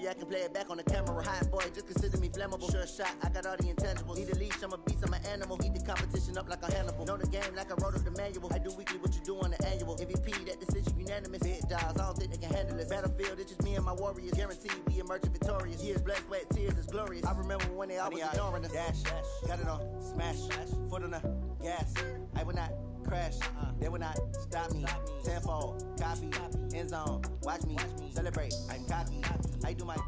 memory, I can play it back on the camera. Hot boy, just consider me flammable. Sure shot, I got all the intangibles. Need a leash, I'm a beast, I'm an animal. Heat the competition up like a Hannibal. Know the game like I wrote up the manual. I do weekly what you do on the annual. MVP, that decision unanimous. Big dogs, I don't think they can handle it. Battlefield, it's just me and my warriors. Guaranteed we emerge victorious. Years, blood, sweat, tears, it's glorious. I remember when they always ignoring us. Dash, got it on, smash, foot on the gas. I will not crash, they will not stop me. Tenfold, copy, end zone, watch me celebrate. I'm cocky, I do my dance.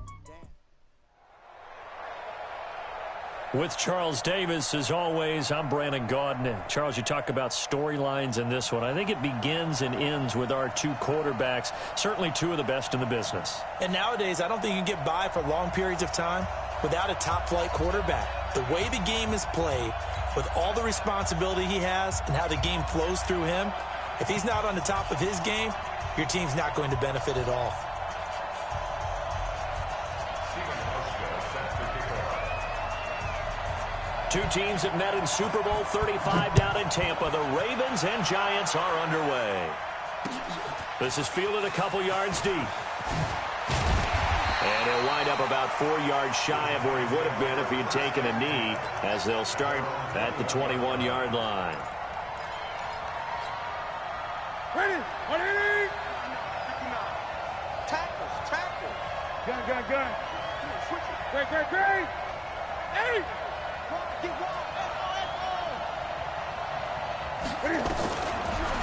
With Charles Davis, as always, I'm Brandon Gaudin. Charles, you talk about storylines in this one. I think it begins and ends with our two quarterbacks, certainly two of the best in the business. And nowadays, I don't think you can get by for long periods of time without a top-flight quarterback. The way the game is played, with all the responsibility he has and how the game flows through him, if he's not on the top of his game, your team's not going to benefit at all. Two teams that met in Super Bowl 35 down in Tampa. The Ravens and Giants are underway. This is fielded a couple yards deep. And he'll wind up about 4 yards shy of where he would have been if he had taken a knee, as they'll start at the 21-yard line. Ready, ready. Tackles. Gun. Switch it. Great. Hey!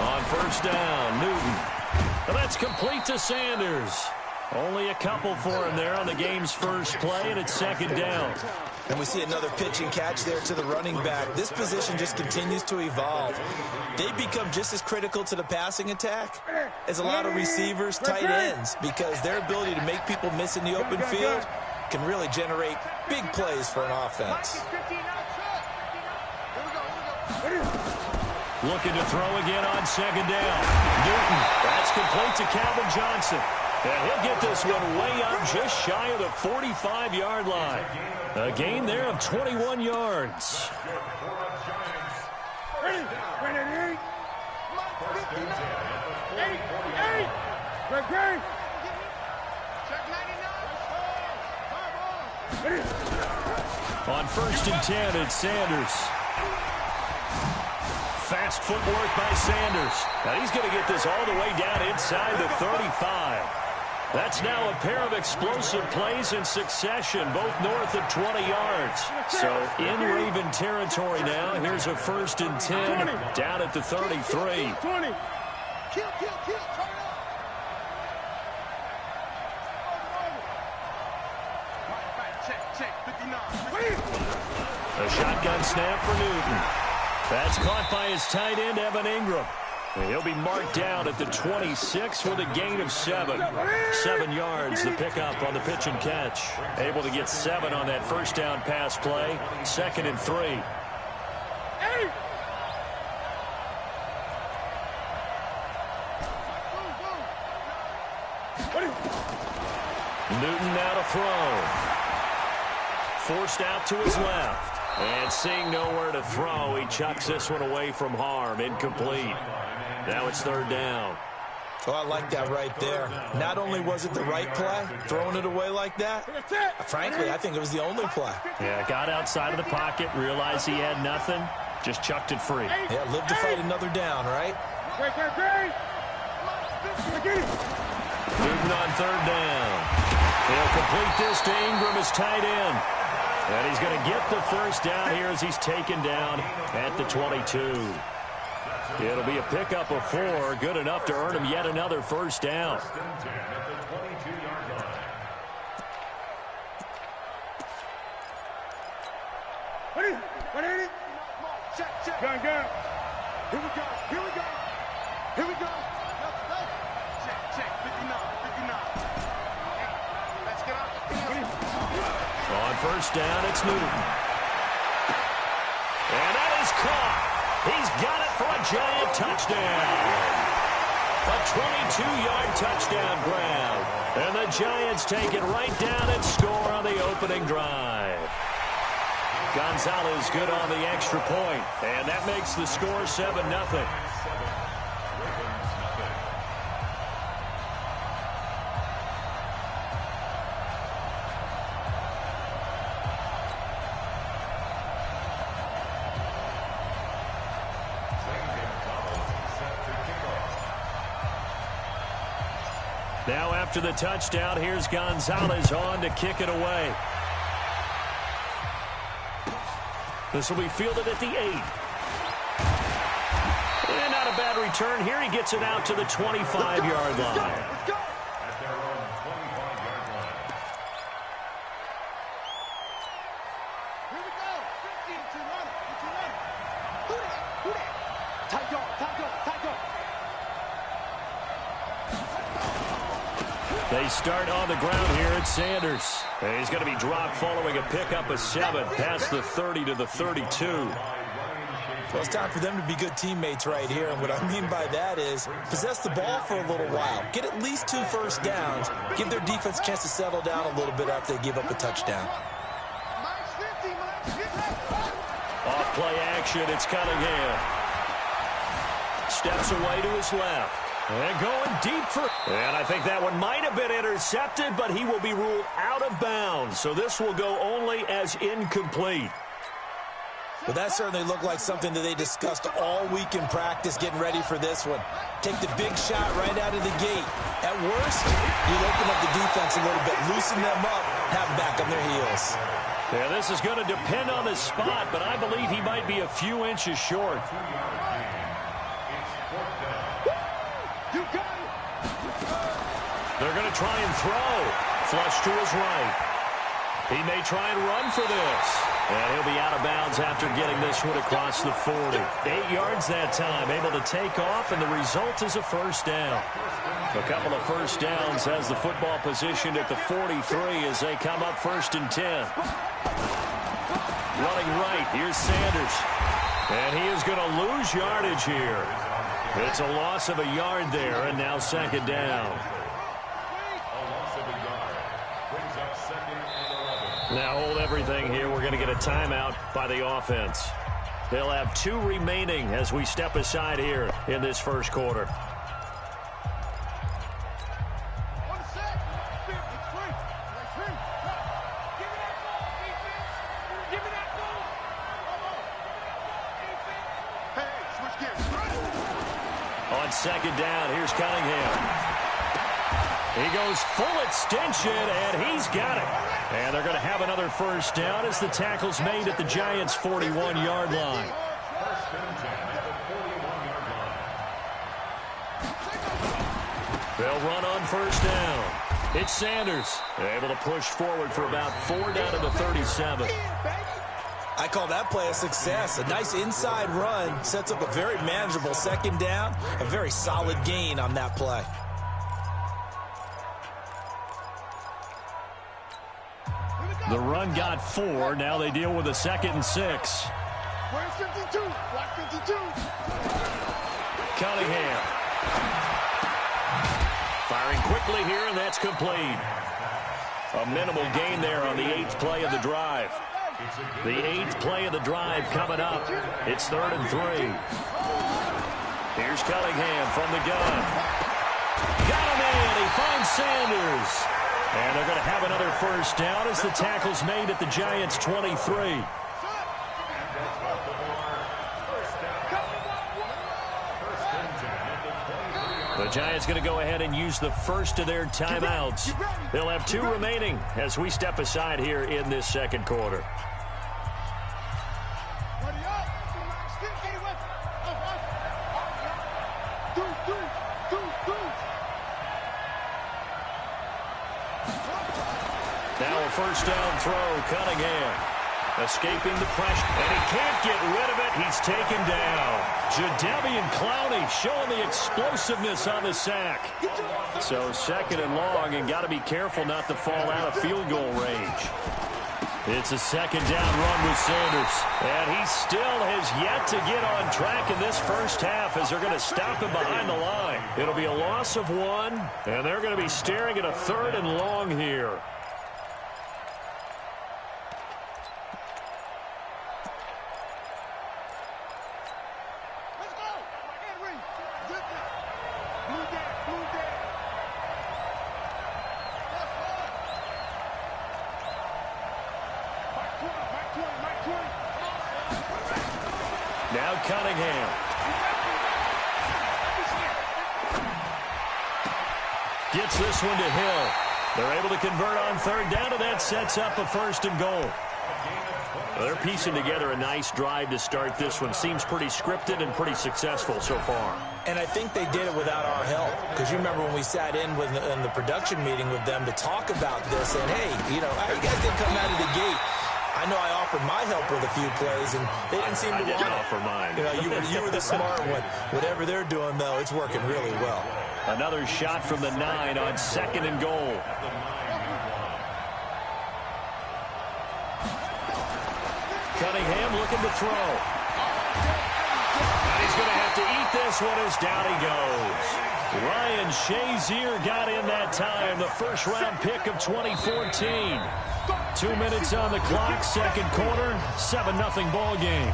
On first down, Newton. And that's complete to Sanders. Only a couple for him there on the game's first play, and it's second down. And we see another pitch and catch there to the running back. This position just continues to evolve. They become just as critical to the passing attack as a lot of receivers, tight ends, because their ability to make people miss in the open field can really generate big plays for an offense. Looking to throw again on second down. Newton, that's complete to Calvin Johnson. And he'll get this one way up just shy of the 45-yard line. A gain there of 21 yards. On first and 10, it's Sanders. Fast footwork by Sanders. Now he's going to get this all the way down inside the 35. That's now a pair of explosive plays in succession, both north of 20 yards. So in Raven territory now. Here's a first and 10 down at the 33. 20. A shotgun snap for Newton. That's caught by his tight end, Evan Ingram. And he'll be marked down at the 26 with a gain of 7. 7 yards, the pickup on the pitch and catch. Able to get 7 on that first down pass play. Second and 3. Newton now to throw. Forced out to his left. And seeing nowhere to throw, he chucks this one away from harm. Incomplete. Now it's third down. Oh, I like that right there. Not only was it the right play, throwing it away like that, frankly, I think it was the only play. Yeah, got outside of the pocket, realized he had nothing, just chucked it free. Yeah, live to fight another down, right? Newton on third down. He'll complete this to Ingram, his tight end. And he's going to get the first down here as he's taken down at the 22. It'll be a pickup of 4, good enough to earn him yet another first down. Gun. Here we go. Check. 59. Let's get out. On first down, it's Newton. And that is caught. He's got it for a Giant touchdown. A 22-yard touchdown grab. And the Giants take it right down and score on the opening drive. Gonzalez good on the extra point. And that makes the score 7-0. Now after the touchdown, here's Gonzalez on to kick it away. This will be fielded at the 8. And not a bad return here. He gets it out to the 25-yard line. They start on the ground here at Sanders. And he's going to be dropped following a pickup of 7 past the 30 to the 32. Well, it's time for them to be good teammates right here. And what I mean by that is possess the ball for a little while. Get at least 2 first downs. Give their defense a chance to settle down a little bit after they give up a touchdown. Off play action, it's Cunningham. Steps away to his left. And going deep for... And I think that one might have been intercepted, but he will be ruled out of bounds. So this will go only as incomplete. Well, that certainly looked like something that they discussed all week in practice getting ready for this one. Take the big shot right out of the gate. At worst, you'll open up the defense a little bit, loosen them up, have them back on their heels. Yeah, this is going to depend on the spot, but I believe he might be a few inches short. They're going to try and throw. Flush to his right. He may try and run for this. And he'll be out of bounds after getting this one across the 40. 8 yards that time, able to take off, and the result is a first down. A couple of first downs has the football positioned at the 43 as they come up 1st and 10. Running right, here's Sanders. And he is going to lose yardage here. It's a loss of a yard there, and now 2nd down. Now hold everything here. We're going to get a timeout by the offense. They'll have 2 remaining as we step aside here in this first quarter. On 2nd down, here's Cunningham. He goes full extension, and he's got it. And they're going to have another first down as the tackle's made at the Giants' 41-yard line. They'll run on first down. It's Sanders, able to push forward for about 4 down to the 37. I call that play a success. A nice inside run sets up a very manageable 2nd down. A very solid gain on that play. The run got 4. Now they deal with a 2nd and 6. Cunningham. Firing quickly here, and that's complete. A minimal gain there on the 8th play of the drive. The 8th play of the drive coming up. It's 3rd and 3. Here's Cunningham from the gun. Got him in. He finds Sanders. And they're going to have another first down as the tackle's made at the Giants' 23. The Giants going to go ahead and use the first of their timeouts. They'll have 2 remaining as we step aside here in this 2nd quarter. Now a first down throw, Cunningham. Escaping the pressure, and he can't get rid of it. He's taken down. Jadeveon Clowney showing the explosiveness on the sack. So 2nd and long, and got to be careful not to fall out of field goal range. It's a 2nd down run with Sanders, and he still has yet to get on track in this first half as they're going to stop him behind the line. It'll be a loss of 1, and they're going to be staring at a 3rd and long here. Now Cunningham. Gets this one to Hill. They're able to convert on third down, and that sets up a 1st and goal. Well, they're piecing together a nice drive to start this one. Seems pretty scripted and pretty successful so far. And I think they did it without our help. Because you remember when we sat in the production meeting with them to talk about this, and hey, you know, you guys didn't come out of the gate. I know I offered my help with a few plays, and they didn't seem to want it. I didn't offer mine. You know, you were the smart one. Whatever they're doing, though, it's working really well. Another shot from the 9 on 2nd and goal. Cunningham looking to throw. And he's going to have to eat this one as down he goes. Ryan Shazier got in that time, the first-round pick of 2014. 2 minutes on the clock, 2nd quarter, 7-0 ball game.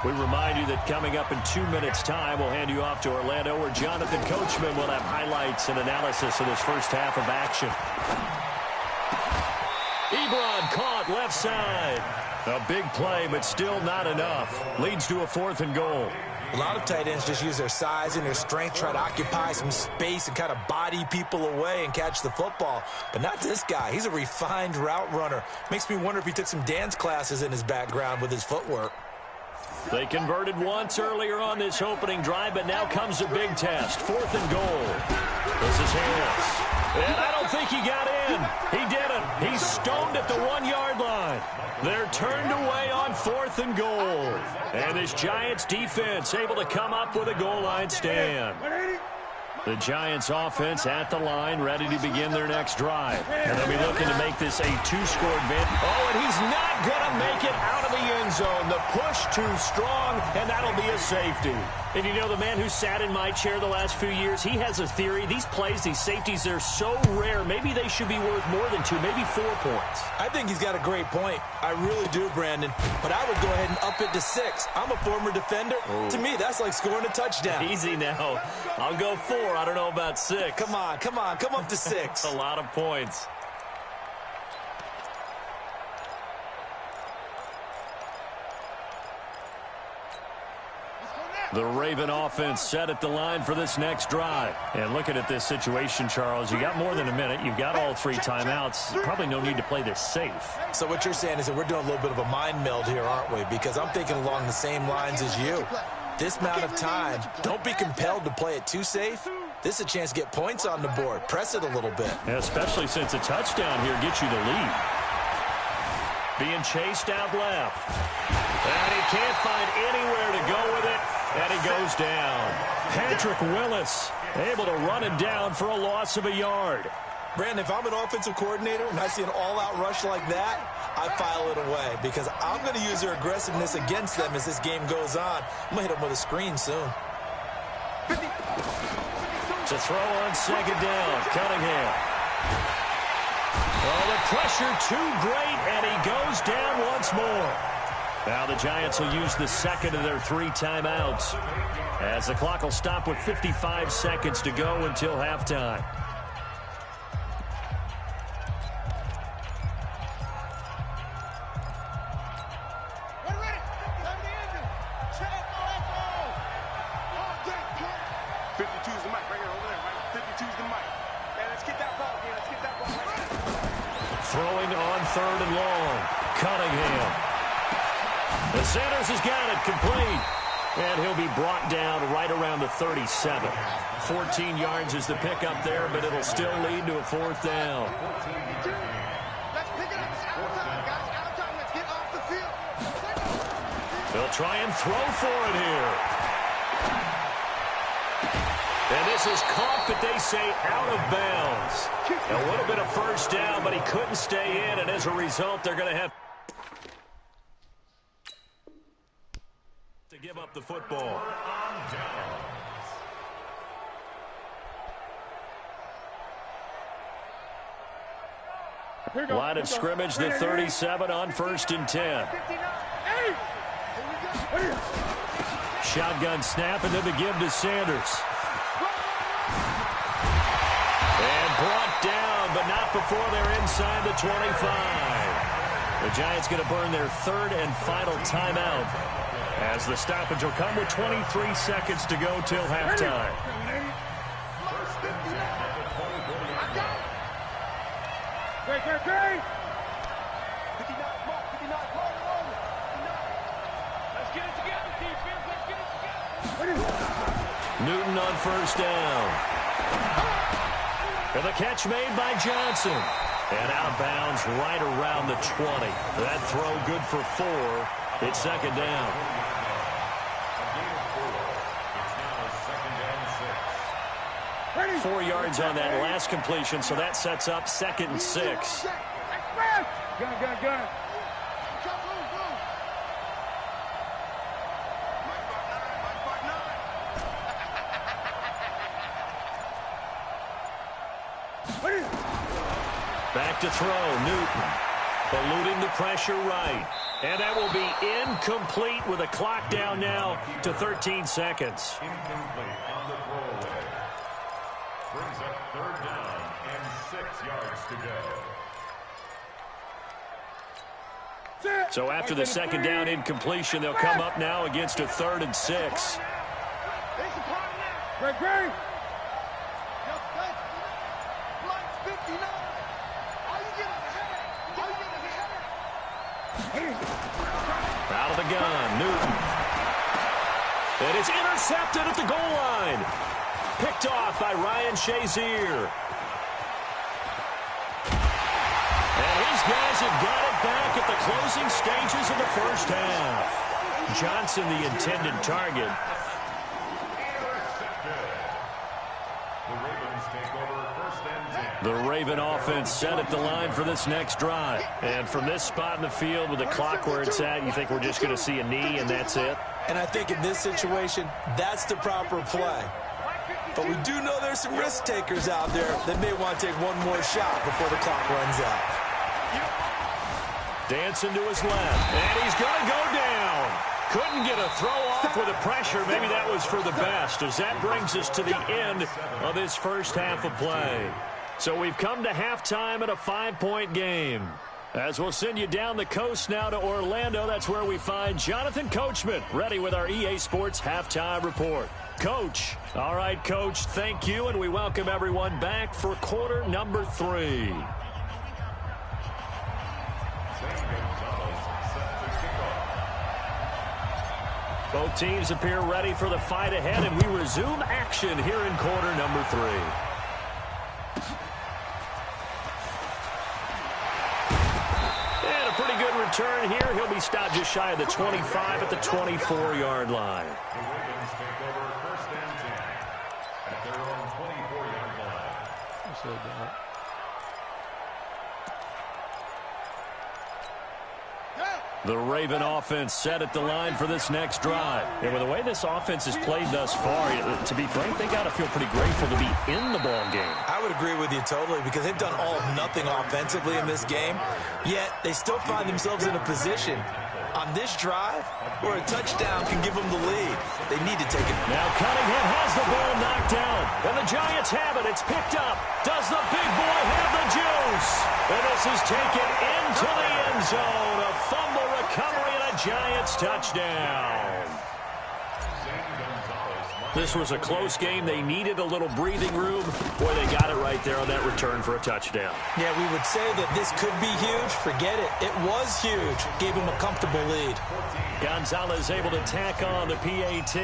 We remind you that coming up in 2 minutes' time, we'll hand you off to Orlando, where Jonathan Coachman will have highlights and analysis of this first half of action. Ebron caught left side. A big play, but still not enough. Leads to a 4th and goal. A lot of tight ends just use their size and their strength, try to occupy some space and kind of body people away and catch the football. But not this guy. He's a refined route runner. Makes me wonder if he took some dance classes in his background with his footwork. They converted once earlier on this opening drive, but now comes a big test. 4th and goal. This is Harris. And I don't think he got in. He didn't. He's stoned at the 1-yard line. They're turned away on 4th and goal. And this Giants defense able to come up with a goal line stand. The Giants offense at the line, ready to begin their next drive. And they'll be looking to make this a 2-score advantage. Oh, and he's not going to make it out of the end zone. The push too strong, and that'll be a safety. And you know, the man who sat in my chair the last few years, he has a theory. These plays, these safeties, they're so rare. Maybe they should be worth more than 2, maybe 4 points. I think he's got a great point. I really do, Brandon. But I would go ahead and up it to 6. I'm a former defender. Ooh. To me, that's like scoring a touchdown. Easy now. I'll go 4. I don't know about 6. Come on. Come up to 6. A lot of points. The Raven offense set at the line for this next drive. And looking at this situation, Charles, you got more than a minute. You've got all 3 timeouts. Probably no need to play this safe. So what you're saying is that we're doing a little bit of a mind meld here, aren't we? Because I'm thinking along the same lines as you. This amount of time, don't be compelled to play it too safe. This is a chance to get points on the board. Press it a little bit. Yeah, especially since a touchdown here gets you the lead. Being chased out left. And he can't find anywhere to go with it. And he goes down. Patrick Willis able to run him down for a loss of a yard. Brandon, if I'm an offensive coordinator and I see an all-out rush like that, I file it away because I'm going to use their aggressiveness against them as this game goes on. I'm going to hit them with a screen soon. To throw on 2nd down, Cunningham. Oh, the pressure too great, and he goes down once more. Now the Giants will use the 2nd of their 3 timeouts as the clock will stop with 55 seconds to go until halftime. Throwing on 3rd and long. Cunningham. And Sanders has got it complete. And he'll be brought down right around the 37. 14 yards is the pickup there, but it'll still lead to a 4th down. Let's pick it up. It's out of time, guys. Out of time. Let's get off the field. They'll try and throw for it here. And this is caught, but they say out of bounds. It would have been a 1st down, but he couldn't stay in, and as a result, they're going to have to give up the football. Line of scrimmage, the 37 on 1st and 10. Shotgun snap, and then the give to Sanders. And brought down, but not before they're inside the 25. The Giants going to burn their third and final timeout as the stoppage will come with 23 seconds to go till halftime. Great. Newton on first down. And the catch made by Johnson. And out of bounds right around the 20. That throw good for 4. It's second down. Ready. 4 yards on that last completion, so that sets up 2nd and 6. Gun. Back to throw, Newton. Eluding the pressure right. And that will be incomplete with a clock down now to 13 seconds. Incomplete on the throwaway. Brings up third down and 6 yards to go. So after the second down incompletion, they'll come up now against a 3rd and 6. Great. Out of the gun, Newton. And it's intercepted at the goal line. Picked off by Ryan Shazier. And his guys have got it back at the closing stages of the first half. Johnson, the intended target. The Raven offense set at the line for this next drive. And from this spot in the field with the clock where it's at, you think we're just going to see a knee and that's it? And I think in this situation, that's the proper play. But we do know there's some risk takers out there that may want to take one more shot before the clock runs out. Dancing to his left, and he's going to go down. Couldn't get a throw off with the pressure. Maybe that was for the best, as that brings us to the end of this first half of play. So we've come to halftime at a 5-point game. As we'll send you down the coast now to Orlando, that's where we find Jonathan Coachman, ready with our EA Sports Halftime Report. Coach. All right, Coach, thank you, and we welcome everyone back for quarter number 3. Both teams appear ready for the fight ahead, and we resume action here in quarter number 3. And a pretty good return here. He'll be stopped just shy of the 25 at the 24-yard line. The Ravens take over first and 10 at their own 24-yard line. The Raven offense set at the line for this next drive. And with the way this offense has played thus far, to be frank, they got to feel pretty grateful to be in the ball game. I would agree with you totally, because they've done all of nothing offensively in this game, yet they still find themselves in a position on this drive where a touchdown can give them the lead. They need to take it. Now Cunningham has the ball knocked down, and the Giants have it. It's picked up. Does the big boy have the juice? And this is taken into the end zone. A fumble recovery and a Giants touchdown. This was a close game. They needed a little breathing room. Boy, they got it right there on that return for a touchdown. Yeah, we would say that this could be huge. Forget it. It was huge. Gave him a comfortable lead. Gonzalez able to tack on the PAT.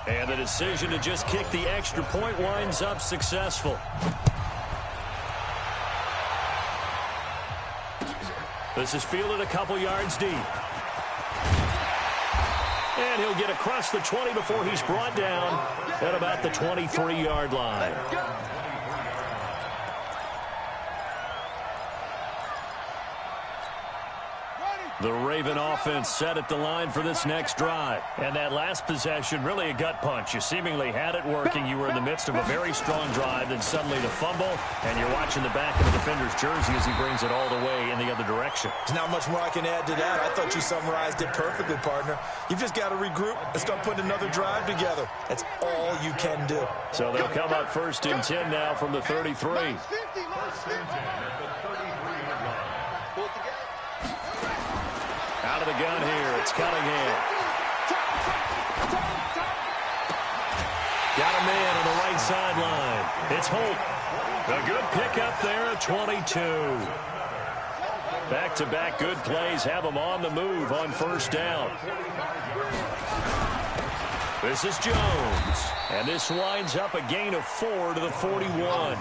And the decision to just kick the extra point winds up successful. This is fielded a couple yards deep. And he'll get across the 20 before he's brought down at about the 23-yard line. The Raven offense set at the line for this next drive. And that last possession, really a gut punch. You seemingly had it working. You were in the midst of a very strong drive, then suddenly the fumble, and you're watching the back of the defender's jersey as he brings it all the way in the other direction. There's not much more I can add to that. I thought you summarized it perfectly, partner. You've just got to regroup and start putting another drive together. That's all you can do. So they'll come up 1st and 10 now from the 33. Out of the gun here, it's Cunningham. Got a man on the right sideline. It's Holt. A good pickup there at 22. Back-to-back good plays have them on the move on 1st down. This is Jones. And this winds up a gain of 4 to the 41.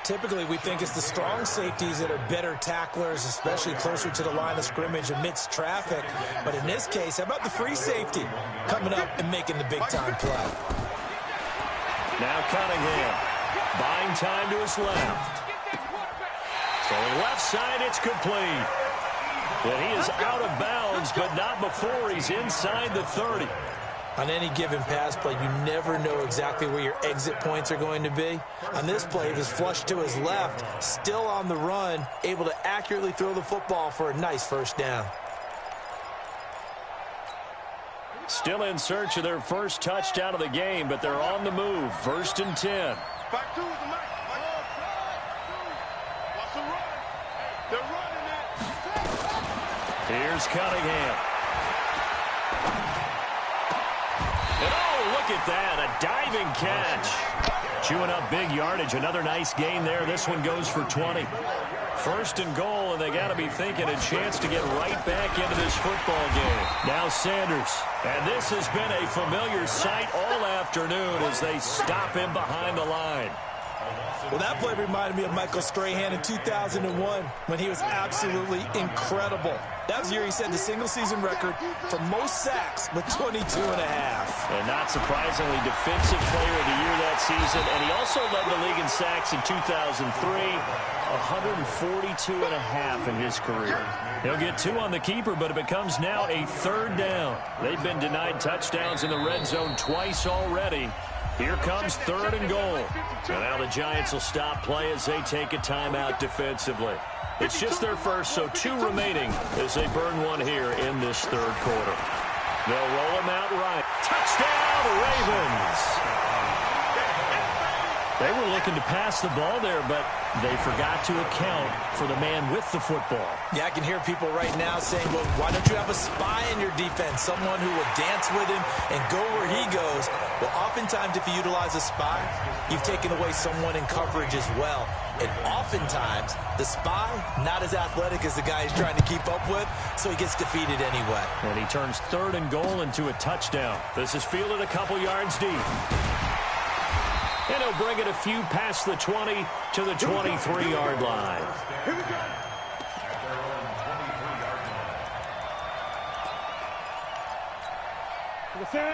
Typically, we think it's the strong safeties that are better tacklers, especially closer to the line of scrimmage amidst traffic. But in this case, how about the free safety coming up and making the big-time play? Now Cunningham, buying time to his left. So left side, it's complete. And he is out of bounds, but not before he's inside the 30. On any given pass play, you never know exactly where your exit points are going to be. On this play, he was flushed to his left, still on the run, able to accurately throw the football for a nice 1st down. Still in search of their first touchdown of the game, but they're on the move. 1st and 10. Back to the Mike. Watch the run. They're running it. Here's Cunningham. And oh, look at that, a diving catch. Chewing up big yardage, another nice gain there. This one goes for 20. 1st and goal, and they got to be thinking a chance to get right back into this football game. Now Sanders, and this has been a familiar sight all afternoon as they stop him behind the line. Well, that play reminded me of Michael Strahan in 2001 when he was absolutely incredible. That was the year he set the single-season record for most sacks with 22 and a half. And not surprisingly, defensive player of the year that season. And he also led the league in sacks in 2003, 142 and a half in his career. He'll get 2 on the keeper, but it becomes now a 3rd down. They've been denied touchdowns in the red zone twice already. Here comes 3rd and goal. And now the Giants will stop play as they take a timeout defensively. It's just their first, so 2 remaining as they burn one here in this 3rd quarter. They'll roll him out right. Touchdown, Ravens! They were looking to pass the ball there, but they forgot to account for the man with the football. Yeah, I can hear people right now saying, well, why don't you have a spy in your defense, someone who will dance with him and go where he goes? Well, oftentimes if you utilize a spy, you've taken away someone in coverage as well. And oftentimes, the spy, not as athletic as the guy he's trying to keep up with, so he gets defeated anyway. And he turns 3rd and goal into a touchdown. This is fielded a couple yards deep. And he'll bring it a few past the 20 to the 23-yard line. Here we go.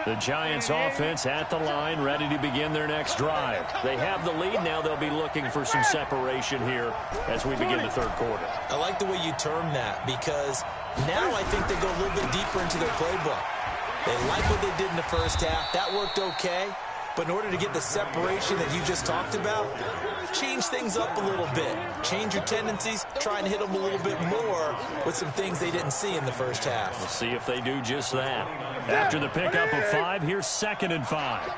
The Giants offense at the line, ready to begin their next drive. They have the lead. Now they'll be looking for some separation here as we begin the 3rd quarter. I like the way you term that because now I think they go a little bit deeper into their playbook. They like what they did in the 1st half. That worked okay. But in order to get the separation that you just talked about, change things up a little bit. Change your tendencies, try and hit them a little bit more with some things they didn't see in the 1st half. We'll see if they do just that. After the pickup of 5, here's 2nd and 5.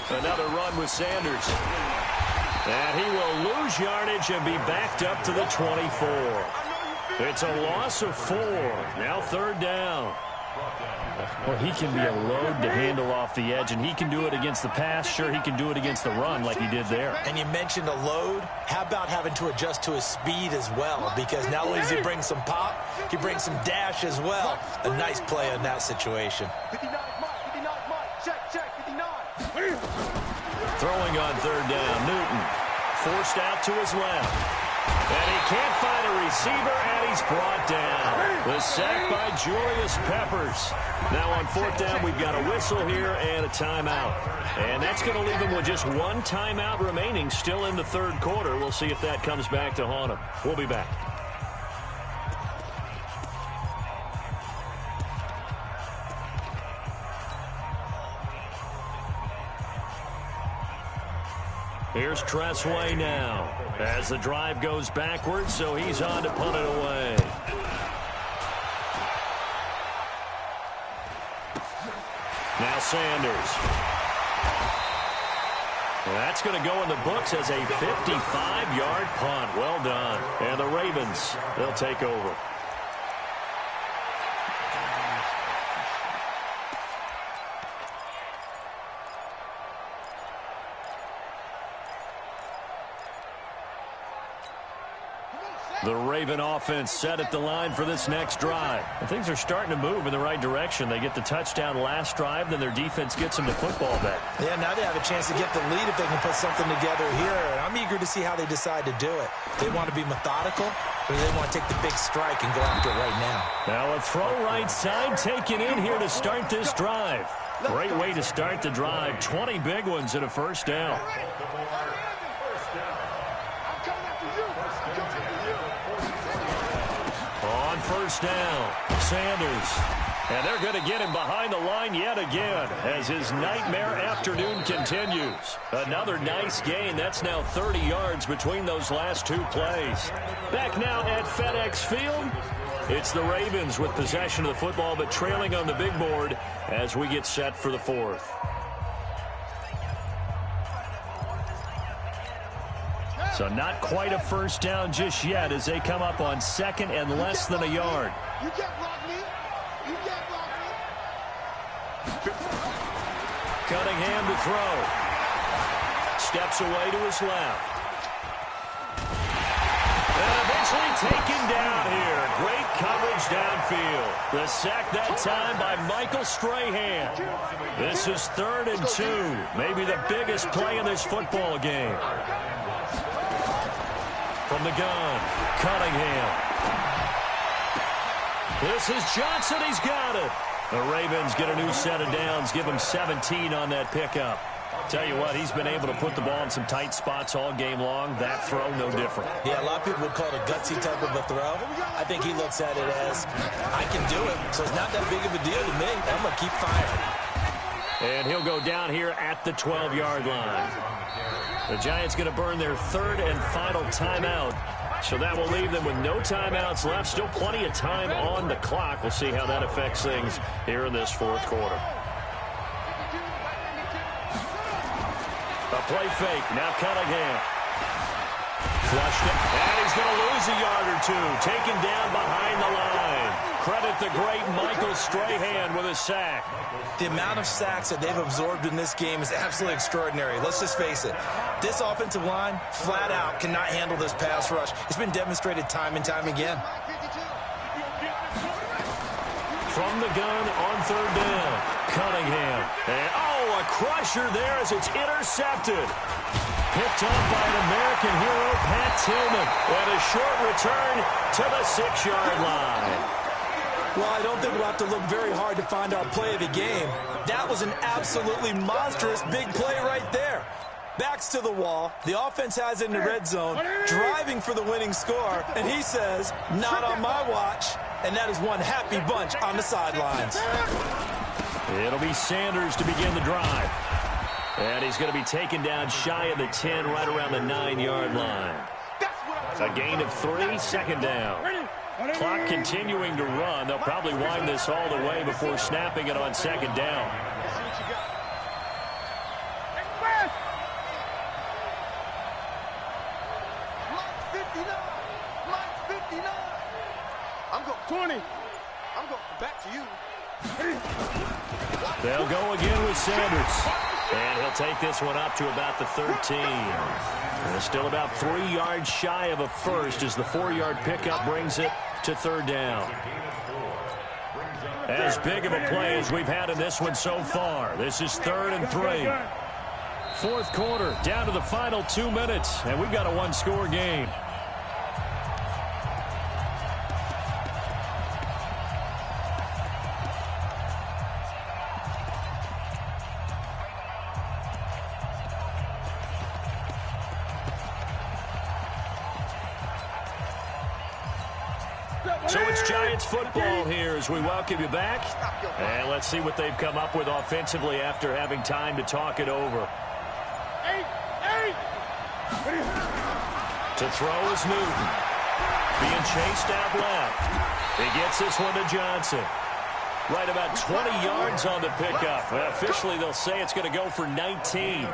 Another run with Sanders. And he will lose yardage and be backed up to the 24. It's a loss of 4. Now 3rd down. Well, he can be a load to handle off the edge, and he can do it against the pass. Sure, he can do it against the run like he did there. And you mentioned a load. How about having to adjust to his speed as well? Because not only does he bring some pop, he brings some dash as well. A nice play on that situation. 59 Mike, check, 59. Throwing on 3rd down, Newton. Forced out to his left. And he can't find a receiver, and he's brought down. The sack by Julius Peppers. Now on 4th down, we've got a whistle here and a timeout. And that's going to leave him with just one timeout remaining still in the 3rd quarter. We'll see if that comes back to haunt him. We'll be back. Here's Tressway now as the drive goes backwards, so he's on to punt it away. Now Sanders. That's going to go in the books as a 55-yard punt. Well done. And the Ravens, they'll take over. The Raven offense set at the line for this next drive. And things are starting to move in the right direction. They get the touchdown last drive, then their defense gets them the football back. Yeah, now they have a chance to get the lead if they can put something together here. I'm eager to see how they decide to do it. They want to be methodical, or they want to take the big strike and go after it right now. Now a throw right side taken in here to start this drive. Great way to start the drive. 20 big ones and a 1st down. On 1st down, Sanders. And they're going to get him behind the line yet again as his nightmare afternoon continues. Another nice gain. That's now 30 yards between those last 2 plays. Back now at FedEx Field. It's the Ravens with possession of the football, but trailing on the big board as we get set for the 4th. So not quite a 1st down just yet as they come up on 2nd and less than a yard. You can't block me. You can't block me. Cunningham to throw. Steps away to his left. And eventually taken down here. Great coverage downfield. The sack that time by Michael Strahan. This is 3rd and 2. Maybe the biggest play in this football game. From the gun, Cunningham. This is Johnson. He's got it. The Ravens get a new set of downs. Give him 17 on that pickup. Tell you what, he's been able to put the ball in some tight spots all game long. That throw, no different. Yeah, a lot of people would call it a gutsy type of a throw. I think he looks at it as, I can do it, so it's not that big of a deal to me. I'm going to keep firing. And he'll go down here at the 12-yard line. The Giants going to burn their 3rd and final timeout. So that will leave them with no timeouts left. Still plenty of time on the clock. We'll see how that affects things here in this 4th quarter. A play fake. Now Cunningham. Flushed it. And he's going to lose a yard or 2. Taken down behind the line. Credit the great Michael Strahan with a sack. The amount of sacks that they've absorbed in this game is absolutely extraordinary. Let's just face it. This offensive line, flat out, cannot handle this pass rush. It's been demonstrated time and time again. From the gun on 3rd down, Cunningham. And, a crusher there as it's intercepted. Picked up by an American hero, Pat Tillman. And a short return to the 6-yard line. Well, I don't think we'll have to look very hard to find our play of the game. That was an absolutely monstrous big play right there. Backs to the wall. The offense has it in the red zone, driving for the winning score. And he says, not on my watch. And that is one happy bunch on the sidelines. It'll be Sanders to begin the drive. And he's going to be taken down shy of the 10, right around the 9-yard line. A gain of 3, 2nd down. Clock continuing to run. They'll probably wind this all the way before snapping it on 2nd down. I'm going 20. I'm going back to you. They'll go again with Sanders. And he'll take this one up to about the 13. And still about 3 yards shy of a first as the 4-yard pickup brings it to 3rd down. As big of a play as we've had in this one so far. This is 3rd and 3. 4th quarter, down to the final 2 minutes, and we've got a 1-score game. So it's Giants football here as we welcome you back. And let's see what they've come up with offensively after having time to talk it over. To throw is Newton. Being chased out left. He gets this one to Johnson. Right about 20 yards on the pickup. Well, officially, they'll say it's going to go for 19.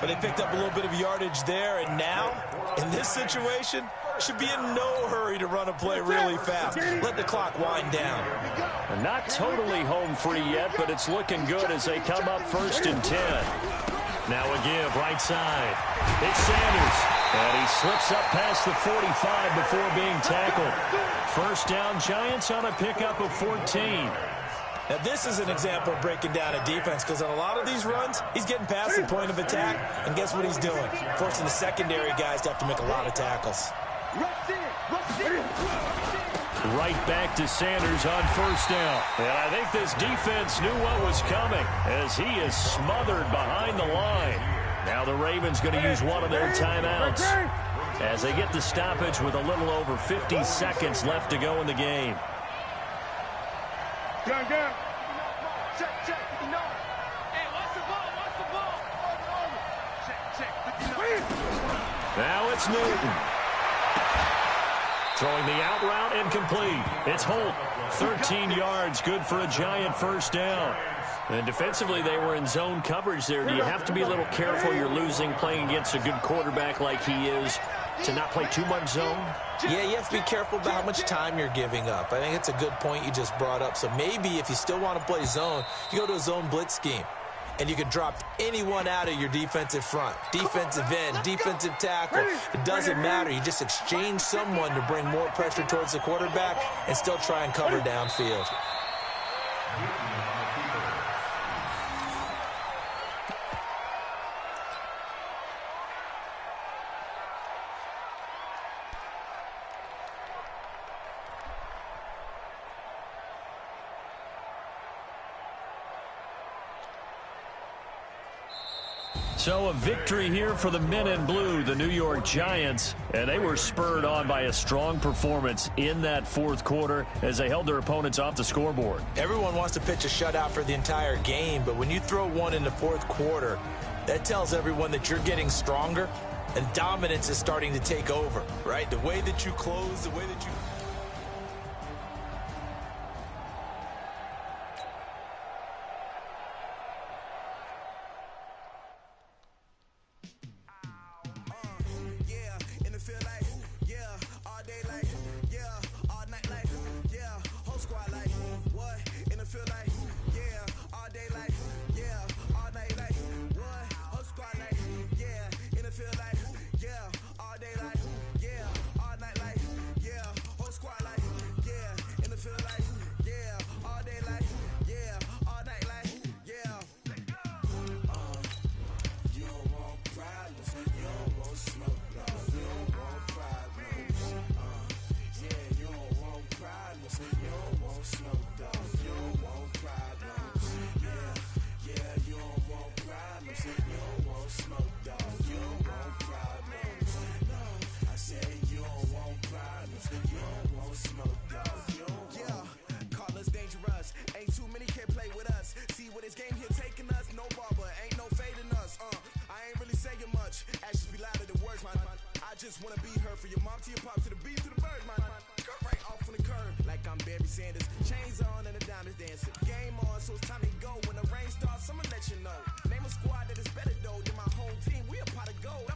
But they picked up a little bit of yardage there, and now, in this situation, should be in no hurry to run a play really fast. Let the clock wind down. Not totally home free yet, but it's looking good as they come up 1st and 10. Now a give right side. It's Sanders. And he slips up past the 45 before being tackled. First down, Giants on a pickup of 14. Now, this is an example of breaking down a defense because on a lot of these runs, he's getting past the point of attack, and guess what he's doing? Forcing the secondary guys to have to make a lot of tackles. Right back to Sanders on first down. And I think this defense knew what was coming as he is smothered behind the line. Now the Ravens going to use one of their timeouts as they get the stoppage with a little over 50 seconds left to go in the game. Check. No. Hey, watch the ball. Check. Now it's Newton. Throwing the out route incomplete. It's Holt. 13 yards, good for a Giant first down. And defensively, they were in zone coverage there. Do you have to be a little careful? You're losing playing against a good quarterback like he is to not play too much zone? Yeah, you have to be careful about how much time you're giving up. I think it's a good point you just brought up. So maybe if you still want to play zone, you go to a zone blitz scheme. And you can drop anyone out of your defensive front. Defensive end, defensive tackle. It doesn't matter. You just exchange someone to bring more pressure towards the quarterback and still try and cover downfield. So a victory here for the men in blue, the New York Giants, and they were spurred on by a strong performance in that fourth quarter as they held their opponents off the scoreboard. Everyone wants to pitch a shutout for the entire game, but when you throw one in the fourth quarter, that tells everyone that you're getting stronger and dominance is starting to take over, right? The way that you close, the way that you... just wanna be her for your mom to your pop to the beat to the bird, man. Skirt right off on the curb like I'm Barry Sanders. Chains on and the diamonds dancing. Game on, so it's time to go. When the rain starts, I'ma let you know. Name a squad that is better though than my home team. We a pot of gold.